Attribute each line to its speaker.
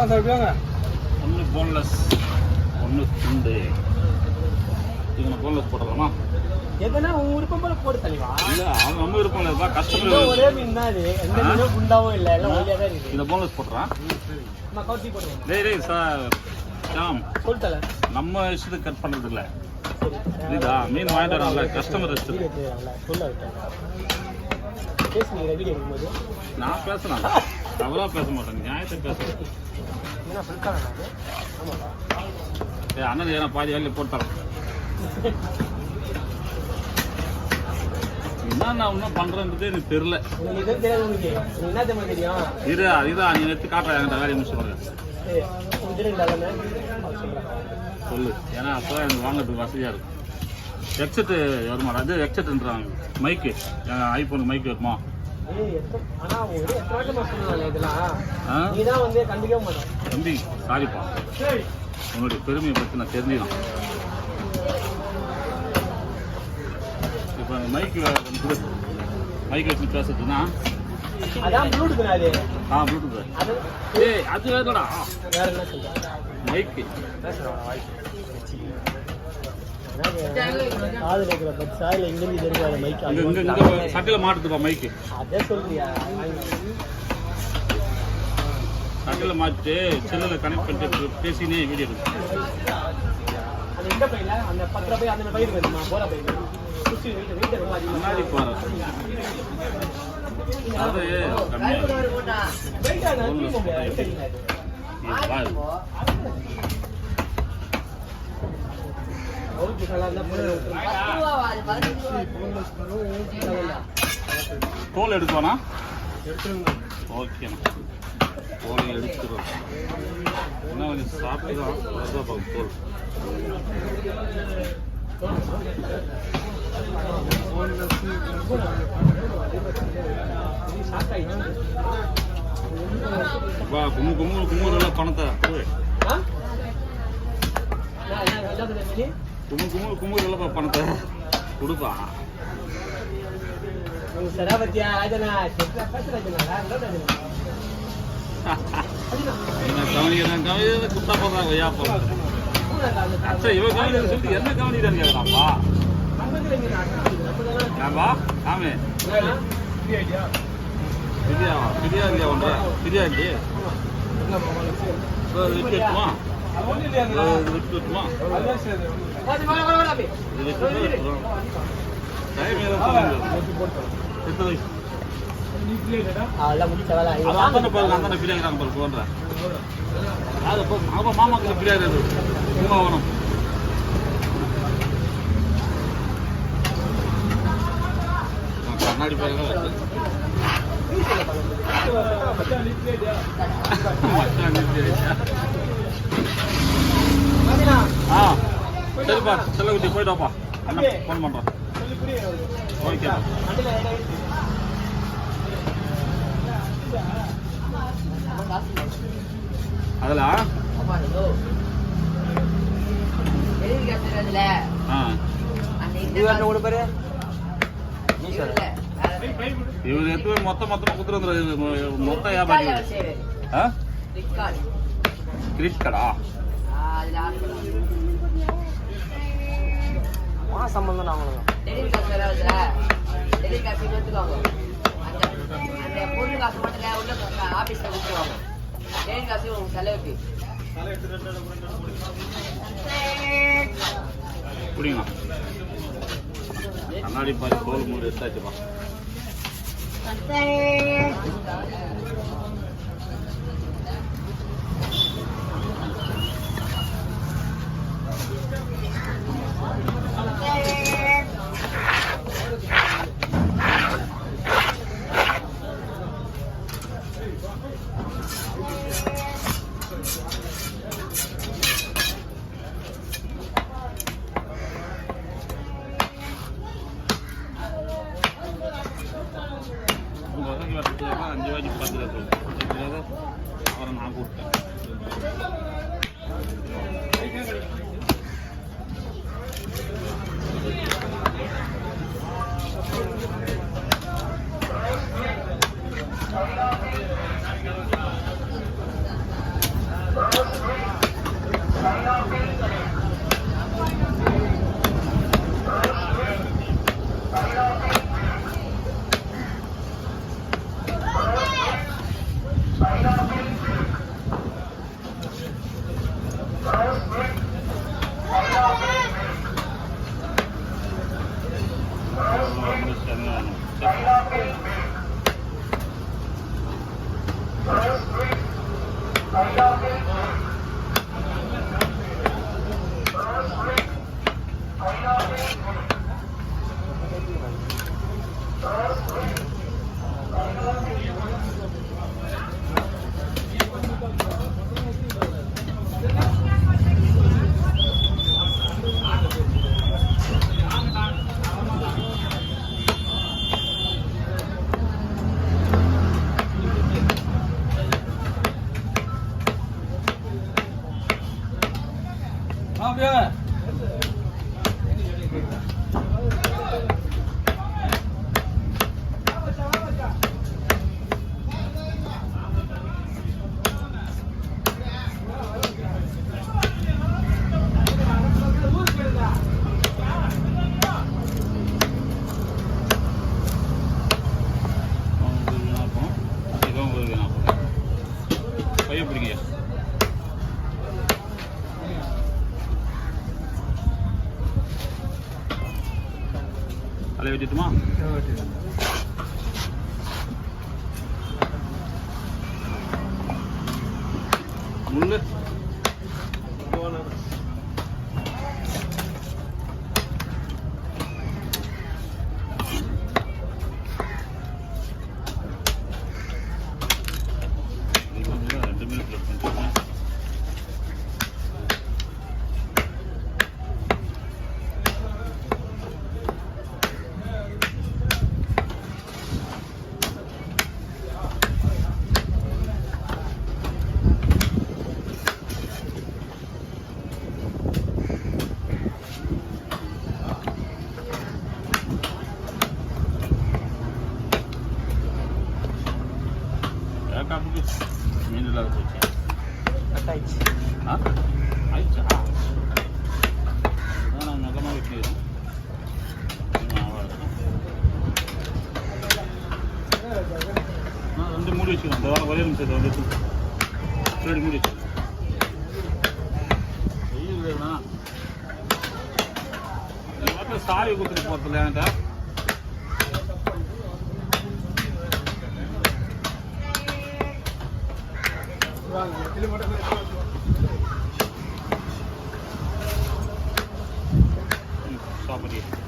Speaker 1: ஒன்று போன்லெஸ், ஒன்று துண்டு. இவனை போன்லெஸ் போட்டுடலாமா?
Speaker 2: எதனா உங்க விருப்பம் போல போட்டு தள்ளிவா.
Speaker 1: இல்லை, அவன் நம்ம விருப்பம் இல்லைப்பா. கஸ்டமர்
Speaker 2: ஒரே மீன் தான் இது. எந்த மீனும் குண்டாவும் இல்லை, எல்லாம் ஒல்லியாக தான் இருக்குது.
Speaker 1: இதை போன்லெஸ் போட்டுறான்.
Speaker 2: நான் கவுத்தி போட்டுருவேன்.
Speaker 1: டேய் சார் ஷாம்,
Speaker 2: சொல்லிட்டல
Speaker 1: நம்ம இஷ்டத்துக்கு கட் பண்ணுறது இல்லை. இதுதா மீன் வாங்கிட்டு வரோம்ல, கஸ்டமர் இஷ்டத்துக்கு.
Speaker 2: சொல்ல விட்டேன். பேசுனீங்க வீடியோ எடுக்கும்போது.
Speaker 1: நான் பேசுறேன், தவறாக பேச மாட்டேன், நியாயத்தை பேசுறேன்.
Speaker 2: என்ன சொல்லிட்டாங்க? ஆமாம்.
Speaker 1: அண்ணன் ஏன்னா பாதி வேலையை போட்டான். என்ன நான் இன்னும் பண்றேன்றது எனக்கு தெரியல. இரு, அதுதான் நீ எடுத்து காட்டுற என்கிட்ட வேலையை முடிச்சு பாருங்க. சொல்லு, ஏன்னா அப்போதான் எனக்கு வாங்கிறதுக்கு வசதியா இருக்கும். ஹெட்செட்டு வருமா? அது ஹெட்செட்டுன்றாங்க. மைக்கு, ஐபோனுக்கு மைக்கு வருமா? தம்பி சாரிப்பா, உன்னுடைய பெருமையை பற்றி நான் தெரிஞ்சுக்கலாம். இப்போ மைக்கு வச்சு பேசுறதுன்னா ப்ளூடூத். ஏய், அது வேறடா மைக்கு. சட்டையில மாட்டுதுப்பா மைக்கு. சட்டையில மாட்டு செல்லுல கனெக்ட் பண்ணிட்டு பேசினே வீடியோ எடுக்கும். முன்னாடி போறேன் அது தோல் எடுக்கணும். ஓகேண்ணா, தோல் எடுத்துரும். என்ன கொஞ்சம் சாப்பிட்டு தான் தோல். குமுறல பணத்தை குமுறல பணத்தை கொடுப்பா. குத்தா போடுறாங்க. இவ கவனி சொல்லிட்டு என்ன கவனிதான் கேட்கலாம்ப்பா. ஏன்பா ஆமே பிரியாவா? பிரியா இல்லையா ஒன்ற பிரியா இல்லையே. விட்டுமா விட்டுமா டைம் அந்த பிரியாங்கிறாங்க பாரு போன்ற. அப்ப மாமாக்கு பிரியாரு கும்பகோணம். கண்ணாடி பாருங்க. சரிப்பா, செல்லகுட்டி போயிட்டு வாப்பா. அண்ணன் ஃபோன் பண்றேன். ஓகே. அதில் இவர் எத்தனை மொத்தமா குத்துரு மொத்த வியாபாரி. கிரெடிட் கார்டா? சம்பந்தம் புரியுங்களா? கண்ணாடி பாரு தோல் மூணு எடுத்தாச்சுப்பா. அவரை நான் கூப்பிட்டேன். பைய பிடிங்க. தலையை வெட்டிட்டுமா? முள்ளு மீன் இல்லாத போச்சு.
Speaker 2: கட்டாயிடுச்சு.
Speaker 1: ஆ ஆயிடுச்சா? அதான் நான் மெல்லமாக வெட்டிக்கிறேன். ரெண்டு மூடி வச்சுக்கணும். இந்த வாரம் ஒரே நிமிஷத்தை வந்து ரெண்டு மூடி வச்சு வெயில் வேணா இந்த வாரத்தில் சாரி கொடுத்துட்டு போகிறதில்ல என்கிட்ட. சாப்பிட்றீங்க